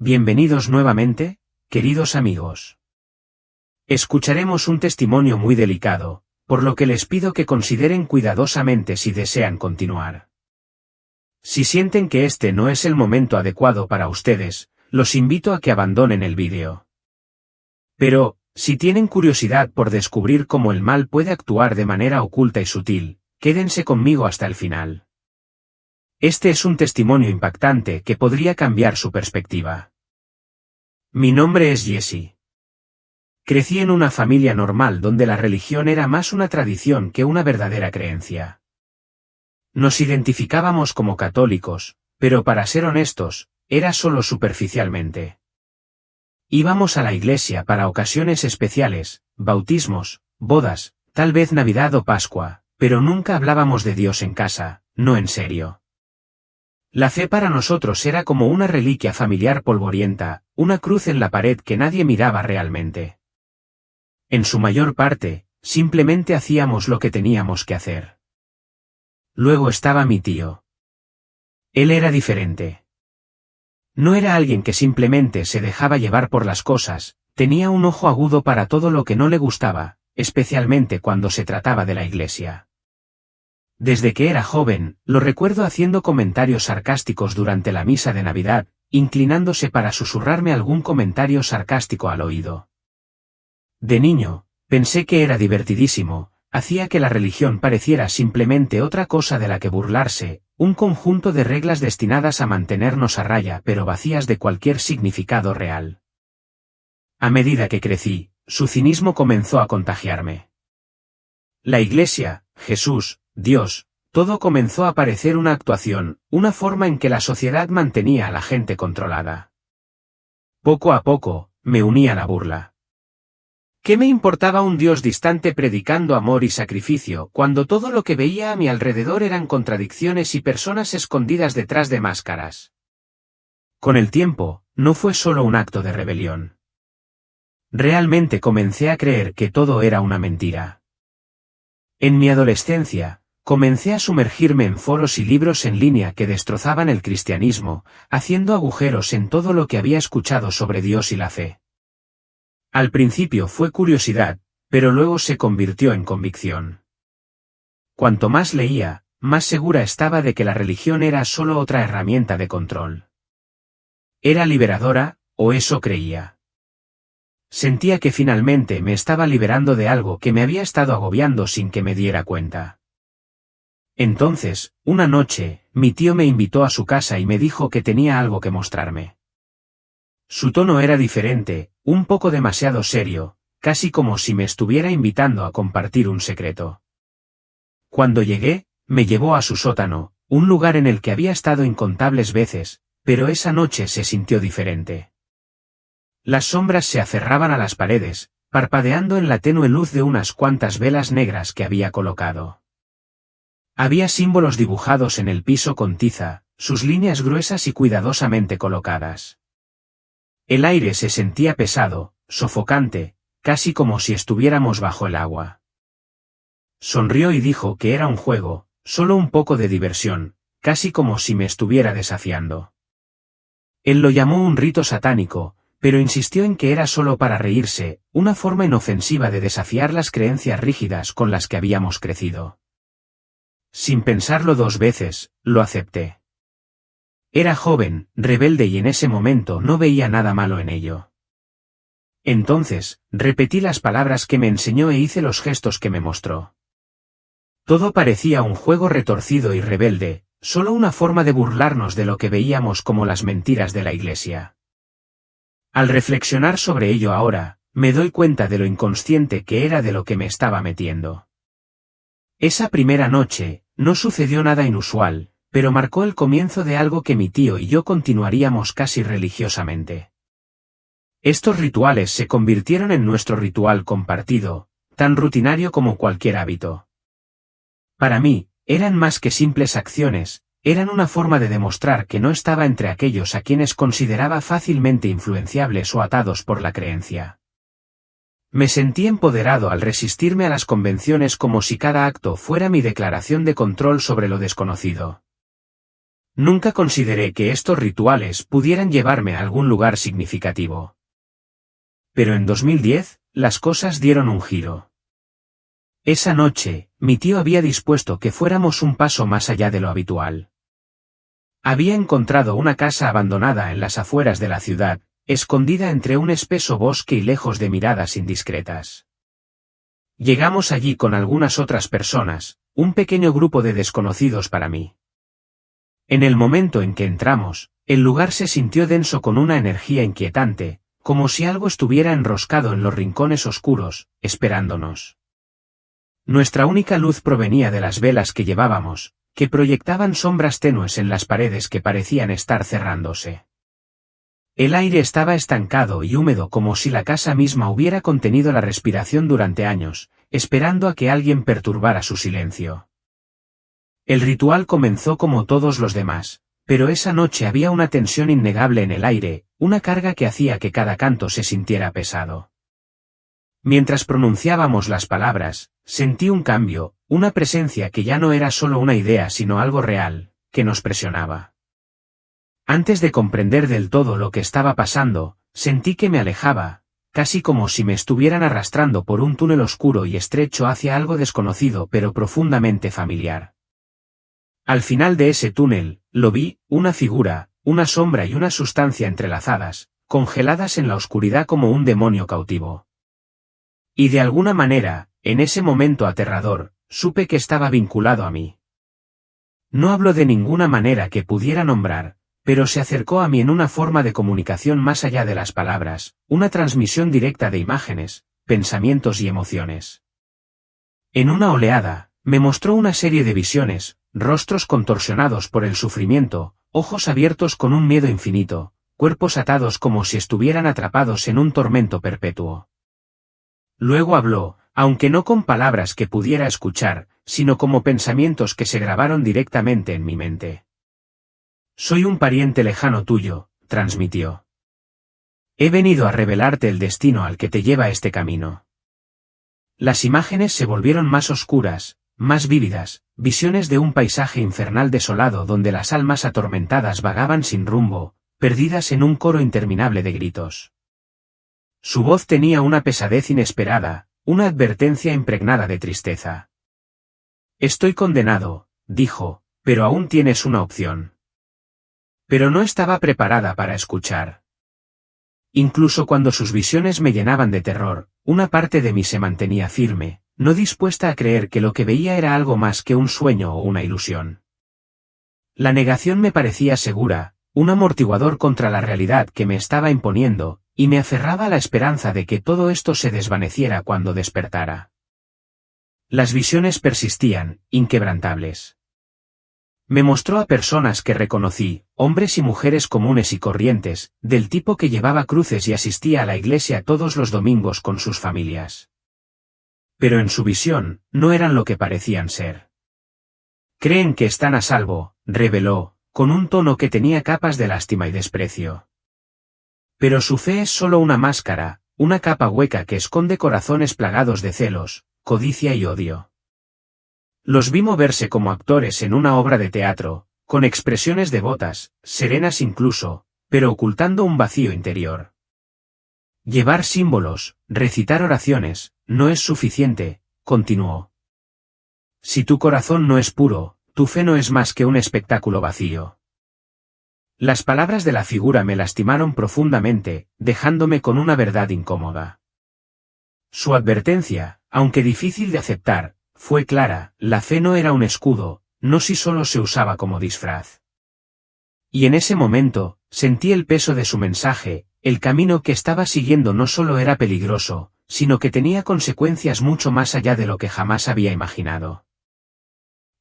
Bienvenidos nuevamente, queridos amigos. Escucharemos un testimonio muy delicado, por lo que les pido que consideren cuidadosamente si desean continuar. Si sienten que este no es el momento adecuado para ustedes, los invito a que abandonen el vídeo. Pero, si tienen curiosidad por descubrir cómo el mal puede actuar de manera oculta y sutil, quédense conmigo hasta el final. Este es un testimonio impactante que podría cambiar su perspectiva. Mi nombre es Jesse. Crecí en una familia normal donde la religión era más una tradición que una verdadera creencia. Nos identificábamos como católicos, pero para ser honestos, era solo superficialmente. Íbamos a la iglesia para ocasiones especiales, bautismos, bodas, tal vez Navidad o Pascua, pero nunca hablábamos de Dios en casa, no en serio. La fe para nosotros era como una reliquia familiar polvorienta, una cruz en la pared que nadie miraba realmente. En su mayor parte, simplemente hacíamos lo que teníamos que hacer. Luego estaba mi tío. Él era diferente. No era alguien que simplemente se dejaba llevar por las cosas, tenía un ojo agudo para todo lo que no le gustaba, especialmente cuando se trataba de la iglesia. Desde que era joven, lo recuerdo haciendo comentarios sarcásticos durante la misa de Navidad, inclinándose para susurrarme algún comentario sarcástico al oído. De niño, pensé que era divertidísimo, hacía que la religión pareciera simplemente otra cosa de la que burlarse, un conjunto de reglas destinadas a mantenernos a raya pero vacías de cualquier significado real. A medida que crecí, su cinismo comenzó a contagiarme. La iglesia, Jesús, Dios, todo comenzó a parecer una actuación, una forma en que la sociedad mantenía a la gente controlada. Poco a poco, me uní a la burla. ¿Qué me importaba un Dios distante predicando amor y sacrificio cuando todo lo que veía a mi alrededor eran contradicciones y personas escondidas detrás de máscaras? Con el tiempo, no fue solo un acto de rebelión. Realmente comencé a creer que todo era una mentira. En mi adolescencia, comencé a sumergirme en foros y libros en línea que destrozaban el cristianismo, haciendo agujeros en todo lo que había escuchado sobre Dios y la fe. Al principio fue curiosidad, pero luego se convirtió en convicción. Cuanto más leía, más segura estaba de que la religión era solo otra herramienta de control. Era liberadora, o eso creía. Sentía que finalmente me estaba liberando de algo que me había estado agobiando sin que me diera cuenta. Entonces, una noche, mi tío me invitó a su casa y me dijo que tenía algo que mostrarme. Su tono era diferente, un poco demasiado serio, casi como si me estuviera invitando a compartir un secreto. Cuando llegué, me llevó a su sótano, un lugar en el que había estado incontables veces, pero esa noche se sintió diferente. Las sombras se aferraban a las paredes, parpadeando en la tenue luz de unas cuantas velas negras que había colocado. Había símbolos dibujados en el piso con tiza, sus líneas gruesas y cuidadosamente colocadas. El aire se sentía pesado, sofocante, casi como si estuviéramos bajo el agua. Sonrió y dijo que era un juego, solo un poco de diversión, casi como si me estuviera desafiando. Él lo llamó un rito satánico, pero insistió en que era solo para reírse, una forma inofensiva de desafiar las creencias rígidas con las que habíamos crecido. Sin pensarlo dos veces, lo acepté. Era joven, rebelde y en ese momento no veía nada malo en ello. Entonces, repetí las palabras que me enseñó e hice los gestos que me mostró. Todo parecía un juego retorcido y rebelde, solo una forma de burlarnos de lo que veíamos como las mentiras de la iglesia. Al reflexionar sobre ello ahora, me doy cuenta de lo inconsciente que era de lo que me estaba metiendo. Esa primera noche, no sucedió nada inusual, pero marcó el comienzo de algo que mi tío y yo continuaríamos casi religiosamente. Estos rituales se convirtieron en nuestro ritual compartido, tan rutinario como cualquier hábito. Para mí, eran más que simples acciones, eran una forma de demostrar que no estaba entre aquellos a quienes consideraba fácilmente influenciables o atados por la creencia. Me sentí empoderado al resistirme a las convenciones como si cada acto fuera mi declaración de control sobre lo desconocido. Nunca consideré que estos rituales pudieran llevarme a algún lugar significativo. Pero en 2010, las cosas dieron un giro. Esa noche, mi tío había dispuesto que fuéramos un paso más allá de lo habitual. Había encontrado una casa abandonada en las afueras de la ciudad, escondida entre un espeso bosque y lejos de miradas indiscretas. Llegamos allí con algunas otras personas, un pequeño grupo de desconocidos para mí. En el momento en que entramos, el lugar se sintió denso con una energía inquietante, como si algo estuviera enroscado en los rincones oscuros, esperándonos. Nuestra única luz provenía de las velas que llevábamos, que proyectaban sombras tenues en las paredes que parecían estar cerrándose. El aire estaba estancado y húmedo como si la casa misma hubiera contenido la respiración durante años, esperando a que alguien perturbara su silencio. El ritual comenzó como todos los demás, pero esa noche había una tensión innegable en el aire, una carga que hacía que cada canto se sintiera pesado. Mientras pronunciábamos las palabras, sentí un cambio, una presencia que ya no era solo una idea sino algo real, que nos presionaba. Antes de comprender del todo lo que estaba pasando, sentí que me alejaba, casi como si me estuvieran arrastrando por un túnel oscuro y estrecho hacia algo desconocido pero profundamente familiar. Al final de ese túnel, lo vi, una figura, una sombra y una sustancia entrelazadas, congeladas en la oscuridad como un demonio cautivo. Y de alguna manera, en ese momento aterrador, supe que estaba vinculado a mí. No hablo de ninguna manera que pudiera nombrar, pero se acercó a mí en una forma de comunicación más allá de las palabras, una transmisión directa de imágenes, pensamientos y emociones. En una oleada, me mostró una serie de visiones, rostros contorsionados por el sufrimiento, ojos abiertos con un miedo infinito, cuerpos atados como si estuvieran atrapados en un tormento perpetuo. Luego habló, aunque no con palabras que pudiera escuchar, sino como pensamientos que se grabaron directamente en mi mente. Soy un pariente lejano tuyo, transmitió. He venido a revelarte el destino al que te lleva este camino. Las imágenes se volvieron más oscuras, más vívidas, visiones de un paisaje infernal desolado donde las almas atormentadas vagaban sin rumbo, perdidas en un coro interminable de gritos. Su voz tenía una pesadez inesperada, una advertencia impregnada de tristeza. Estoy condenado, dijo, pero aún tienes una opción. Pero no estaba preparada para escuchar. Incluso cuando sus visiones me llenaban de terror, una parte de mí se mantenía firme, no dispuesta a creer que lo que veía era algo más que un sueño o una ilusión. La negación me parecía segura, un amortiguador contra la realidad que me estaba imponiendo, y me aferraba a la esperanza de que todo esto se desvaneciera cuando despertara. Las visiones persistían, inquebrantables. Me mostró a personas que reconocí, hombres y mujeres comunes y corrientes, del tipo que llevaba cruces y asistía a la iglesia todos los domingos con sus familias. Pero en su visión, no eran lo que parecían ser. Creen que están a salvo, reveló, con un tono que tenía capas de lástima y desprecio. Pero su fe es solo una máscara, una capa hueca que esconde corazones plagados de celos, codicia y odio. Los vi moverse como actores en una obra de teatro, con expresiones devotas, serenas incluso, pero ocultando un vacío interior. Llevar símbolos, recitar oraciones, no es suficiente, continuó. Si tu corazón no es puro, tu fe no es más que un espectáculo vacío. Las palabras de la figura me lastimaron profundamente, dejándome con una verdad incómoda. Su advertencia, aunque difícil de aceptar, fue clara: la fe no era un escudo, no si solo se usaba como disfraz. Y en ese momento, sentí el peso de su mensaje: el camino que estaba siguiendo no solo era peligroso, sino que tenía consecuencias mucho más allá de lo que jamás había imaginado.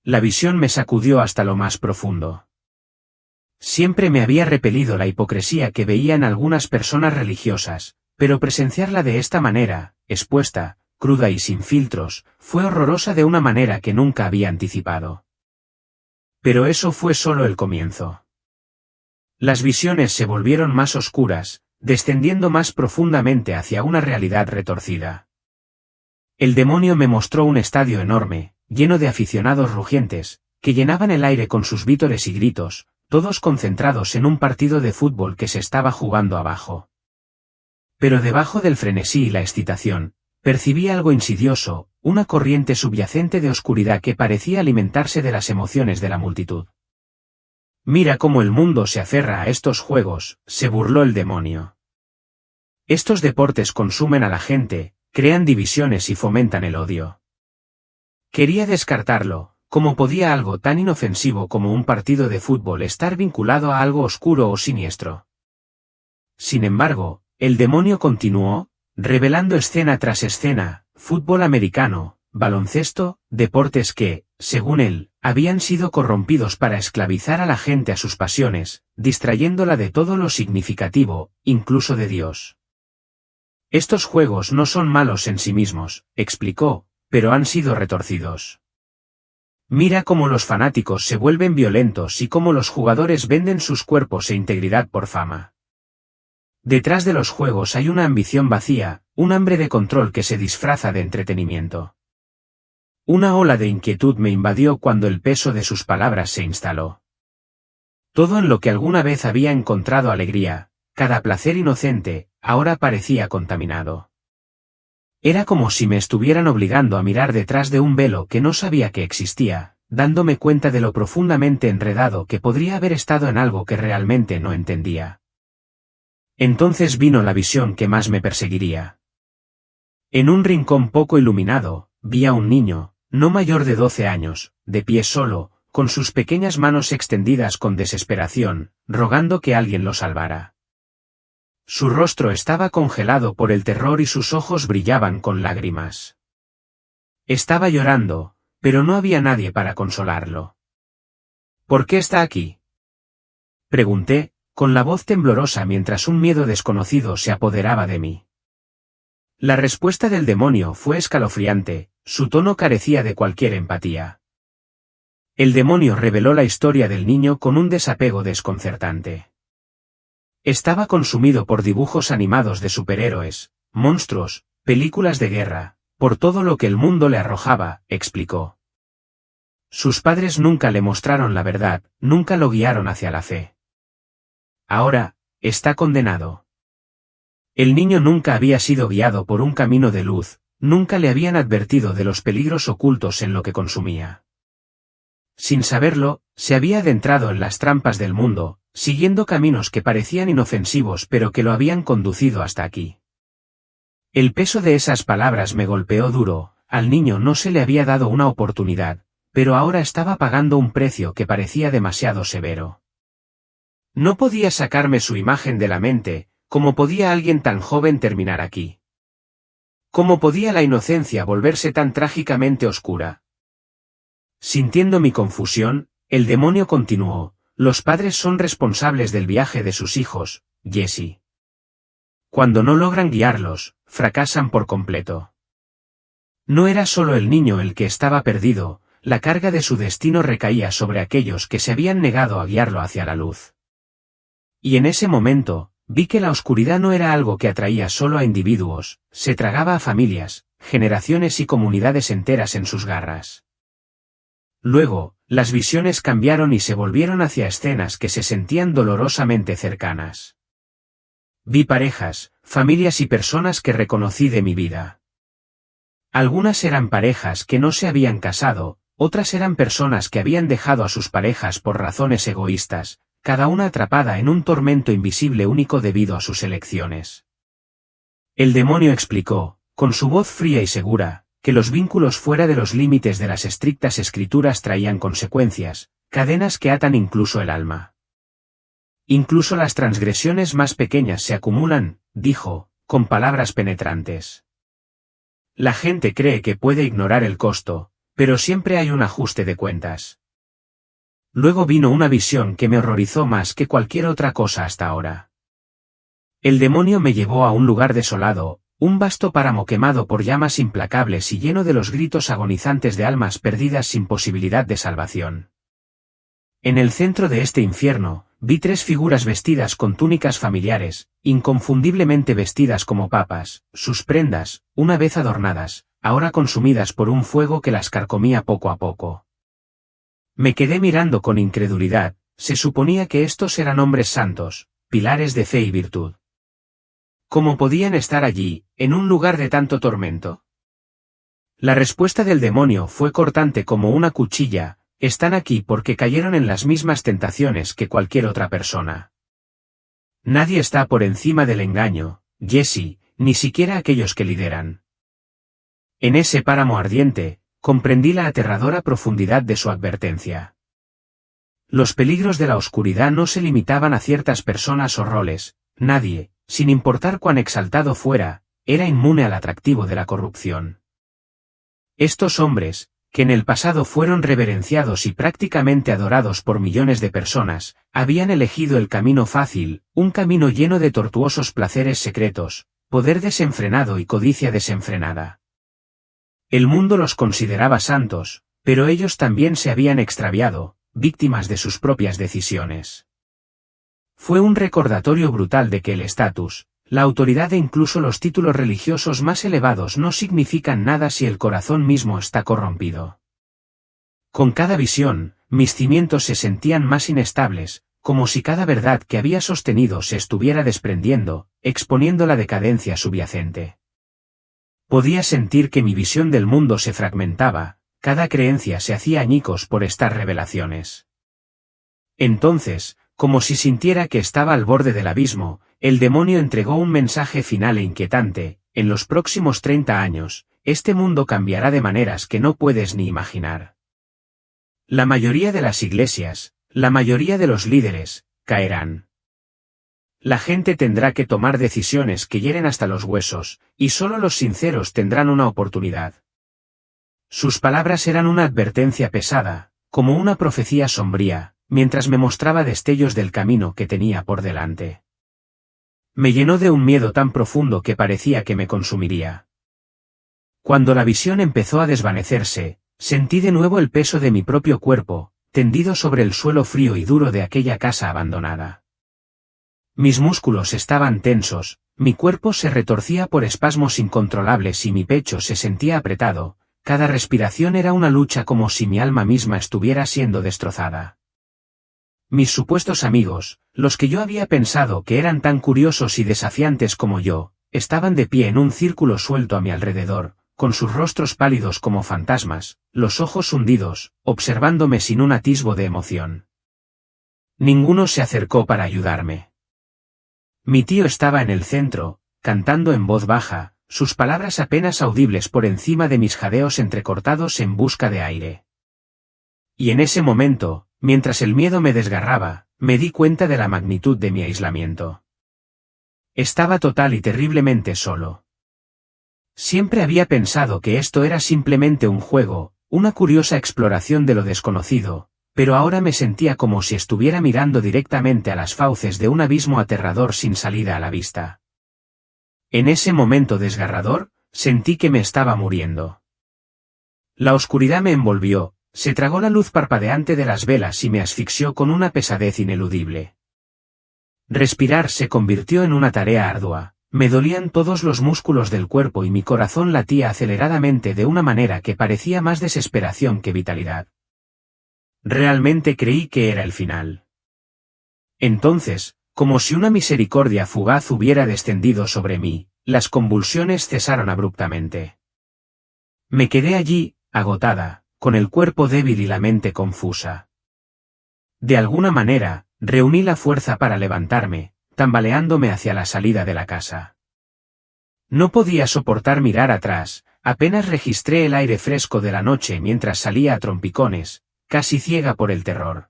La visión me sacudió hasta lo más profundo. Siempre me había repelido la hipocresía que veía en algunas personas religiosas, pero presenciarla de esta manera, expuesta, cruda y sin filtros, fue horrorosa de una manera que nunca había anticipado. Pero eso fue solo el comienzo. Las visiones se volvieron más oscuras, descendiendo más profundamente hacia una realidad retorcida. El demonio me mostró un estadio enorme, lleno de aficionados rugientes, que llenaban el aire con sus vítores y gritos, todos concentrados en un partido de fútbol que se estaba jugando abajo. Pero debajo del frenesí y la excitación, percibí algo insidioso, una corriente subyacente de oscuridad que parecía alimentarse de las emociones de la multitud. Mira cómo el mundo se aferra a estos juegos, se burló el demonio. Estos deportes consumen a la gente, crean divisiones y fomentan el odio. Quería descartarlo, ¿cómo podía algo tan inofensivo como un partido de fútbol estar vinculado a algo oscuro o siniestro? Sin embargo, el demonio continuó, revelando escena tras escena, fútbol americano, baloncesto, deportes que, según él, habían sido corrompidos para esclavizar a la gente a sus pasiones, distrayéndola de todo lo significativo, incluso de Dios. Estos juegos no son malos en sí mismos, explicó, pero han sido retorcidos. Mira cómo los fanáticos se vuelven violentos y cómo los jugadores venden sus cuerpos e integridad por fama. Detrás de los juegos hay una ambición vacía, un hambre de control que se disfraza de entretenimiento. Una ola de inquietud me invadió cuando el peso de sus palabras se instaló. Todo en lo que alguna vez había encontrado alegría, cada placer inocente, ahora parecía contaminado. Era como si me estuvieran obligando a mirar detrás de un velo que no sabía que existía, dándome cuenta de lo profundamente enredado que podría haber estado en algo que realmente no entendía. Entonces vino la visión que más me perseguiría. En un rincón poco iluminado, vi a un niño, no mayor de 12 años, de pie solo, con sus pequeñas manos extendidas con desesperación, rogando que alguien lo salvara. Su rostro estaba congelado por el terror y sus ojos brillaban con lágrimas. Estaba llorando, pero no había nadie para consolarlo. ¿Por qué está aquí?, pregunté, con la voz temblorosa mientras un miedo desconocido se apoderaba de mí. La respuesta del demonio fue escalofriante, su tono carecía de cualquier empatía. El demonio reveló la historia del niño con un desapego desconcertante. Estaba consumido por dibujos animados de superhéroes, monstruos, películas de guerra, por todo lo que el mundo le arrojaba, explicó. Sus padres nunca le mostraron la verdad, nunca lo guiaron hacia la fe. Ahora, está condenado. El niño nunca había sido guiado por un camino de luz, nunca le habían advertido de los peligros ocultos en lo que consumía. Sin saberlo, se había adentrado en las trampas del mundo, siguiendo caminos que parecían inofensivos pero que lo habían conducido hasta aquí. El peso de esas palabras me golpeó duro, al niño no se le había dado una oportunidad, pero ahora estaba pagando un precio que parecía demasiado severo. No podía sacarme su imagen de la mente, ¿cómo podía alguien tan joven terminar aquí? ¿Cómo podía la inocencia volverse tan trágicamente oscura? Sintiendo mi confusión, el demonio continuó, los padres son responsables del viaje de sus hijos, Jesse. Cuando no logran guiarlos, fracasan por completo. No era solo el niño el que estaba perdido, la carga de su destino recaía sobre aquellos que se habían negado a guiarlo hacia la luz. Y en ese momento, vi que la oscuridad no era algo que atraía solo a individuos, se tragaba a familias, generaciones y comunidades enteras en sus garras. Luego, las visiones cambiaron y se volvieron hacia escenas que se sentían dolorosamente cercanas. Vi parejas, familias y personas que reconocí de mi vida. Algunas eran parejas que no se habían casado, otras eran personas que habían dejado a sus parejas por razones egoístas, cada una atrapada en un tormento invisible único debido a sus elecciones. El demonio explicó, con su voz fría y segura, que los vínculos fuera de los límites de las estrictas escrituras traían consecuencias, cadenas que atan incluso el alma. Incluso las transgresiones más pequeñas se acumulan, dijo, con palabras penetrantes. La gente cree que puede ignorar el costo, pero siempre hay un ajuste de cuentas. Luego vino una visión que me horrorizó más que cualquier otra cosa hasta ahora. El demonio me llevó a un lugar desolado, un vasto páramo quemado por llamas implacables y lleno de los gritos agonizantes de almas perdidas sin posibilidad de salvación. En el centro de este infierno, vi 3 figuras vestidas con túnicas familiares, inconfundiblemente vestidas como papas, sus prendas, una vez adornadas, ahora consumidas por un fuego que las carcomía poco a poco. Me quedé mirando con incredulidad, se suponía que estos eran hombres santos, pilares de fe y virtud. ¿Cómo podían estar allí, en un lugar de tanto tormento? La respuesta del demonio fue cortante como una cuchilla: están aquí porque cayeron en las mismas tentaciones que cualquier otra persona. Nadie está por encima del engaño, Jesse, ni siquiera aquellos que lideran. En ese páramo ardiente, comprendí la aterradora profundidad de su advertencia. Los peligros de la oscuridad no se limitaban a ciertas personas o roles. Nadie, sin importar cuán exaltado fuera, era inmune al atractivo de la corrupción. Estos hombres, que en el pasado fueron reverenciados y prácticamente adorados por millones de personas, habían elegido el camino fácil, un camino lleno de tortuosos placeres secretos, poder desenfrenado y codicia desenfrenada. El mundo los consideraba santos, pero ellos también se habían extraviado, víctimas de sus propias decisiones. Fue un recordatorio brutal de que el estatus, la autoridad e incluso los títulos religiosos más elevados no significan nada si el corazón mismo está corrompido. Con cada visión, mis cimientos se sentían más inestables, como si cada verdad que había sostenido se estuviera desprendiendo, exponiendo la decadencia subyacente. Podía sentir que mi visión del mundo se fragmentaba, cada creencia se hacía añicos por estas revelaciones. Entonces, como si sintiera que estaba al borde del abismo, el demonio entregó un mensaje final e inquietante: en los próximos 30 años, este mundo cambiará de maneras que no puedes ni imaginar. La mayoría de las iglesias, la mayoría de los líderes, caerán. La gente tendrá que tomar decisiones que hieren hasta los huesos, y solo los sinceros tendrán una oportunidad. Sus palabras eran una advertencia pesada, como una profecía sombría, mientras me mostraba destellos del camino que tenía por delante. Me llenó de un miedo tan profundo que parecía que me consumiría. Cuando la visión empezó a desvanecerse, sentí de nuevo el peso de mi propio cuerpo, tendido sobre el suelo frío y duro de aquella casa abandonada. Mis músculos estaban tensos, mi cuerpo se retorcía por espasmos incontrolables y mi pecho se sentía apretado. Cada respiración era una lucha, como si mi alma misma estuviera siendo destrozada. Mis supuestos amigos, los que yo había pensado que eran tan curiosos y desafiantes como yo, estaban de pie en un círculo suelto a mi alrededor, con sus rostros pálidos como fantasmas, los ojos hundidos, observándome sin un atisbo de emoción. Ninguno se acercó para ayudarme. Mi tío estaba en el centro, cantando en voz baja, sus palabras apenas audibles por encima de mis jadeos entrecortados en busca de aire. Y en ese momento, mientras el miedo me desgarraba, me di cuenta de la magnitud de mi aislamiento. Estaba total y terriblemente solo. Siempre había pensado que esto era simplemente un juego, una curiosa exploración de lo desconocido, pero ahora me sentía como si estuviera mirando directamente a las fauces de un abismo aterrador sin salida a la vista. En ese momento desgarrador, sentí que me estaba muriendo. La oscuridad me envolvió, se tragó la luz parpadeante de las velas y me asfixió con una pesadez ineludible. Respirar se convirtió en una tarea ardua, me dolían todos los músculos del cuerpo y mi corazón latía aceleradamente de una manera que parecía más desesperación que vitalidad. Realmente creí que era el final. Entonces, como si una misericordia fugaz hubiera descendido sobre mí, las convulsiones cesaron abruptamente. Me quedé allí, agotada, con el cuerpo débil y la mente confusa. De alguna manera, reuní la fuerza para levantarme, tambaleándome hacia la salida de la casa. No podía soportar mirar atrás, apenas registré el aire fresco de la noche mientras salía a trompicones, casi ciega por el terror.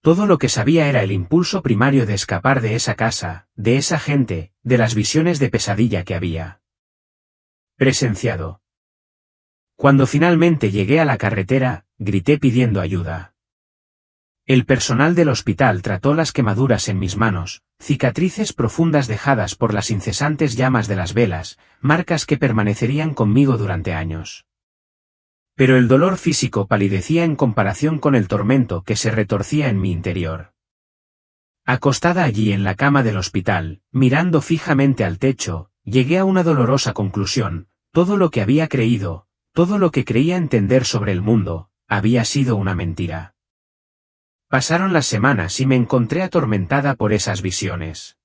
Todo lo que sabía era el impulso primario de escapar de esa casa, de esa gente, de las visiones de pesadilla que había presenciado. Cuando finalmente llegué a la carretera, grité pidiendo ayuda. El personal del hospital trató las quemaduras en mis manos, cicatrices profundas dejadas por las incesantes llamas de las velas, marcas que permanecerían conmigo durante años. Pero el dolor físico palidecía en comparación con el tormento que se retorcía en mi interior. Acostada allí en la cama del hospital, mirando fijamente al techo, llegué a una dolorosa conclusión: todo lo que había creído, todo lo que creía entender sobre el mundo, había sido una mentira. Pasaron las semanas y me encontré atormentada por esas visiones.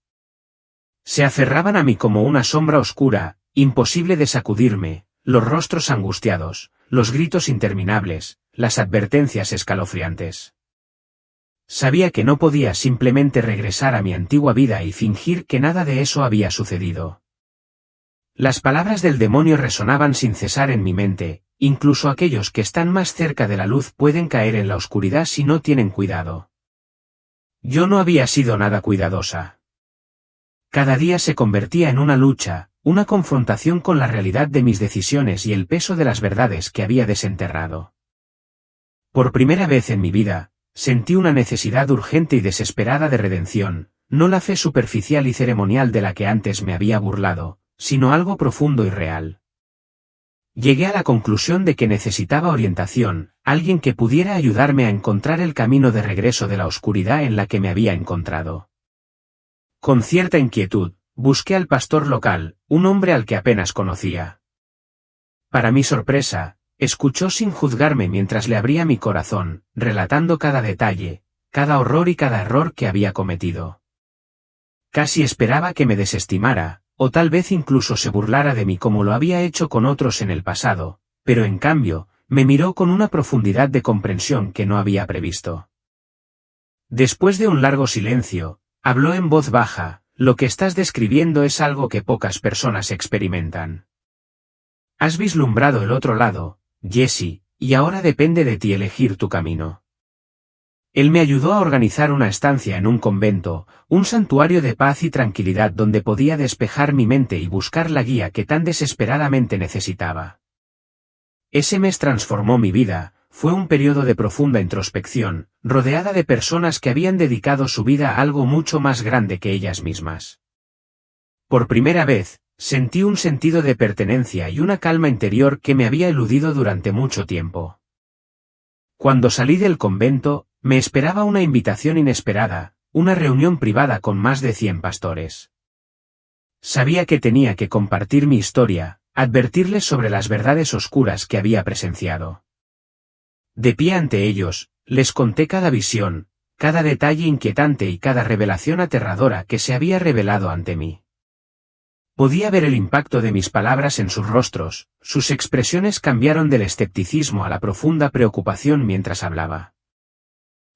Se aferraban a mí como una sombra oscura, imposible de sacudirme, los rostros angustiados, los gritos interminables, las advertencias escalofriantes. Sabía que no podía simplemente regresar a mi antigua vida y fingir que nada de eso había sucedido. Las palabras del demonio resonaban sin cesar en mi mente, incluso aquellos que están más cerca de la luz pueden caer en la oscuridad si no tienen cuidado. Yo no había sido nada cuidadosa. Cada día se convertía en una lucha, una confrontación con la realidad de mis decisiones y el peso de las verdades que había desenterrado. Por primera vez en mi vida, sentí una necesidad urgente y desesperada de redención, no la fe superficial y ceremonial de la que antes me había burlado, sino algo profundo y real. Llegué a la conclusión de que necesitaba orientación, alguien que pudiera ayudarme a encontrar el camino de regreso de la oscuridad en la que me había encontrado. Con cierta inquietud, busqué al pastor local, un hombre al que apenas conocía. Para mi sorpresa, escuchó sin juzgarme mientras le abría mi corazón, relatando cada detalle, cada horror y cada error que había cometido. Casi esperaba que me desestimara, o tal vez incluso se burlara de mí como lo había hecho con otros en el pasado, pero en cambio, me miró con una profundidad de comprensión que no había previsto. Después de un largo silencio, habló en voz baja: lo que estás describiendo es algo que pocas personas experimentan. Has vislumbrado el otro lado, Jesse, y ahora depende de ti elegir tu camino. Él me ayudó a organizar una estancia en un convento, un santuario de paz y tranquilidad donde podía despejar mi mente y buscar la guía que tan desesperadamente necesitaba. Ese mes transformó mi vida, fue un periodo de profunda introspección, rodeada de personas que habían dedicado su vida a algo mucho más grande que ellas mismas. Por primera vez, sentí un sentido de pertenencia y una calma interior que me había eludido durante mucho tiempo. Cuando salí del convento, me esperaba una invitación inesperada, una reunión privada con más de 100 pastores. Sabía que tenía que compartir mi historia, advertirles sobre las verdades oscuras que había presenciado. De pie ante ellos, les conté cada visión, cada detalle inquietante y cada revelación aterradora que se había revelado ante mí. Podía ver el impacto de mis palabras en sus rostros, sus expresiones cambiaron del escepticismo a la profunda preocupación mientras hablaba.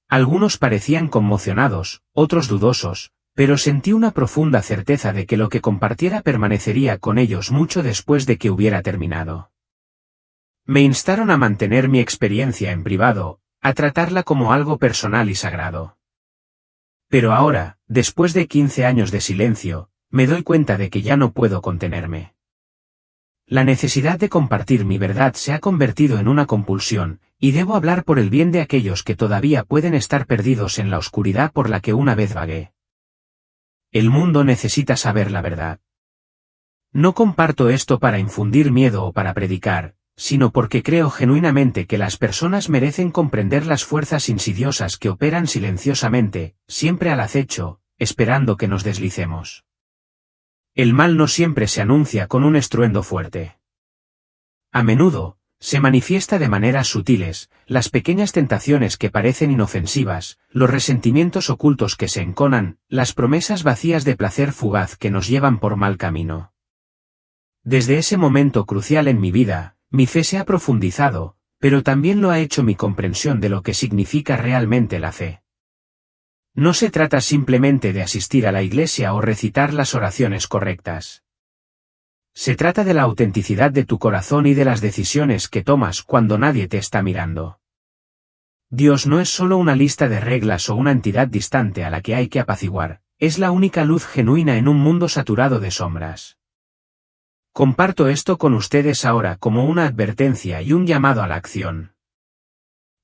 Algunos parecían conmocionados, otros dudosos, pero sentí una profunda certeza de que lo que compartiera permanecería con ellos mucho después de que hubiera terminado. Me instaron a mantener mi experiencia en privado, a tratarla como algo personal y sagrado. Pero ahora, después de 15 años de silencio, me doy cuenta de que ya no puedo contenerme. La necesidad de compartir mi verdad se ha convertido en una compulsión, y debo hablar por el bien de aquellos que todavía pueden estar perdidos en la oscuridad por la que una vez vagué. El mundo necesita saber la verdad. No comparto esto para infundir miedo o para predicar, sino porque creo genuinamente que las personas merecen comprender las fuerzas insidiosas que operan silenciosamente, siempre al acecho, esperando que nos deslicemos. El mal no siempre se anuncia con un estruendo fuerte. A menudo, se manifiesta de maneras sutiles, las pequeñas tentaciones que parecen inofensivas, los resentimientos ocultos que se enconan, las promesas vacías de placer fugaz que nos llevan por mal camino. Desde ese momento crucial en mi vida, mi fe se ha profundizado, pero también lo ha hecho mi comprensión de lo que significa realmente la fe. No se trata simplemente de asistir a la iglesia o recitar las oraciones correctas. Se trata de la autenticidad de tu corazón y de las decisiones que tomas cuando nadie te está mirando. Dios no es solo una lista de reglas o una entidad distante a la que hay que apaciguar, es la única luz genuina en un mundo saturado de sombras. Comparto esto con ustedes ahora como una advertencia y un llamado a la acción.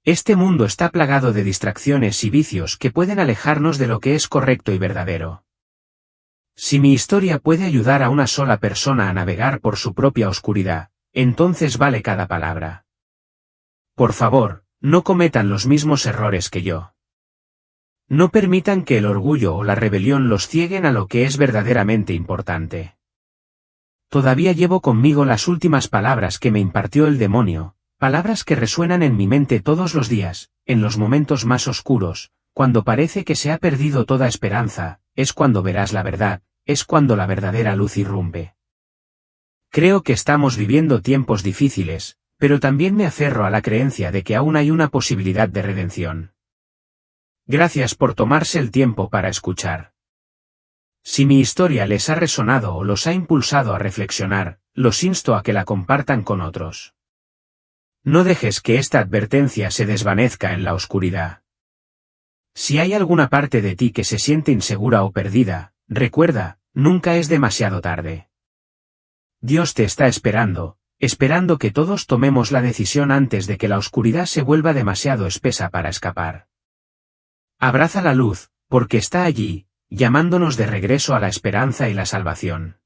Este mundo está plagado de distracciones y vicios que pueden alejarnos de lo que es correcto y verdadero. Si mi historia puede ayudar a una sola persona a navegar por su propia oscuridad, entonces vale cada palabra. Por favor, no cometan los mismos errores que yo. No permitan que el orgullo o la rebelión los cieguen a lo que es verdaderamente importante. Todavía llevo conmigo las últimas palabras que me impartió el demonio, palabras que resuenan en mi mente todos los días, en los momentos más oscuros, cuando parece que se ha perdido toda esperanza, es cuando verás la verdad, es cuando la verdadera luz irrumpe. Creo que estamos viviendo tiempos difíciles, pero también me aferro a la creencia de que aún hay una posibilidad de redención. Gracias por tomarse el tiempo para escuchar. Si mi historia les ha resonado o los ha impulsado a reflexionar, los insto a que la compartan con otros. No dejes que esta advertencia se desvanezca en la oscuridad. Si hay alguna parte de ti que se siente insegura o perdida, recuerda, nunca es demasiado tarde. Dios te está esperando, esperando que todos tomemos la decisión antes de que la oscuridad se vuelva demasiado espesa para escapar. Abraza la luz, porque está allí, llamándonos de regreso a la esperanza y la salvación.